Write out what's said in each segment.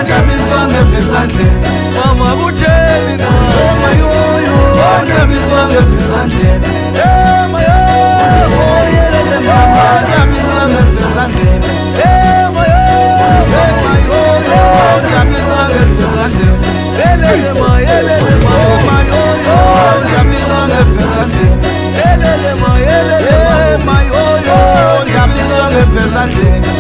ndabizwa ngevezandlebe mama kutheni na mayoyo ndabizwa ngevezandlebe mayoyo yelele mama ndabizwa ngevezandlebe mayoyo ndabizwa ngevezandlebe yelele mayoyo ndabizwa ngevezandlebe yelele mayoyo ndabizwa ngevezandlebe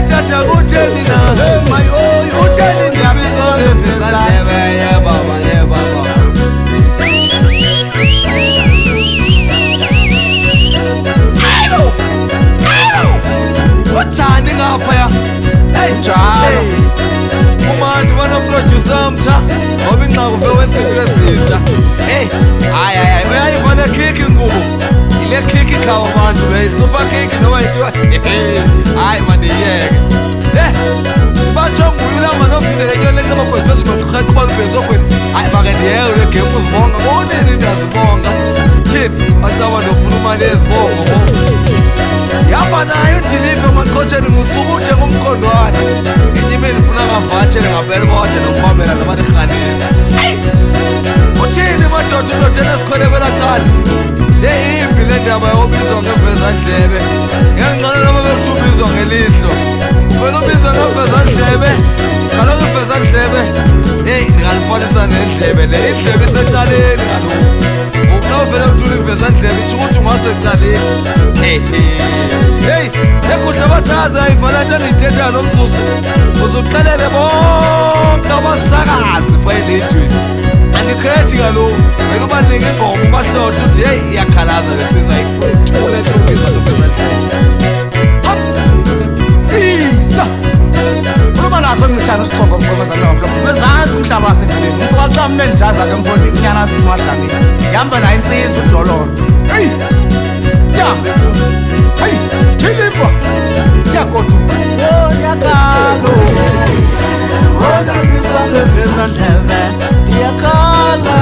Tata uteni na mayoyo uteni ndiyabizwa ngevezandlebe ye baba uthani ngaphaya njalo umantu banoproducer omtsha ngoba inqaku fe wenza into ezintsha hayi uyayiva le khiki ngubo ile khiki khawa abantu super cake noba yithiwa hayi mandiyeke sibatsho nguye la manomdineleke leceba khozi phezulu kuba lubhezokweni hayi make ndiyeke le game uzibonga bonini ndiyazibonga tyhini bacaba ndofuna imali ezibongo yahamba nayo udilive maqhotsheni ngusuku uthe ngumkhondwane inyimeni funa ngavatshele ngapela kodwa nokumbambela nobalirhalisa uthini madoda ulotshela ezikhwelebela cala yeyimbi le ndaba yobizwa ngevezandlebe ngengingqala noma bekuthi ubizwa ngelihlo uvela ubizwa ngevezandlebe kaloku ivezandlebe ndingalifanisa nendlebe le indlebe isecaleni kaloku ngokuxa uvele uthula ivezandlebe itsho ukuthi ungasecaleni ekudla abathaza ivala nto ndiyithethayo nomzuzu uzuxelele bonke abasakazi phayelethweni andikhethi kaloku vele ubanika ingoma ubahlotha uthi heyi iyakhalaza le nsizwa ayifuni ntombizwa isa uba naso ncithana usichongo mkhomezanamhlophe umhlaba wasempilweni umfuka xa mne ndijaza-ke mfondini unyana sisimadlamini ndihambe nayo intsiza udololo heyi sihambe heyi thilipa siyagoduka onyakalo ndabizwa ngevezandlebe ndiyakhala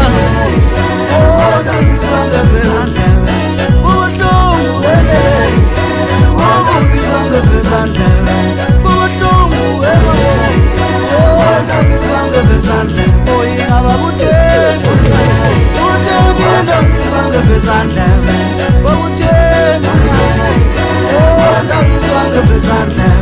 ndabizwa ngevezandlebe bubuhlungu ndabizwa ngevezandlebe bubuhlungu ndabizwa ngevezandlebe oyingaba kutheni ndabizwa ngevezandlebe bakutheni ndabizwa ngevezandlebe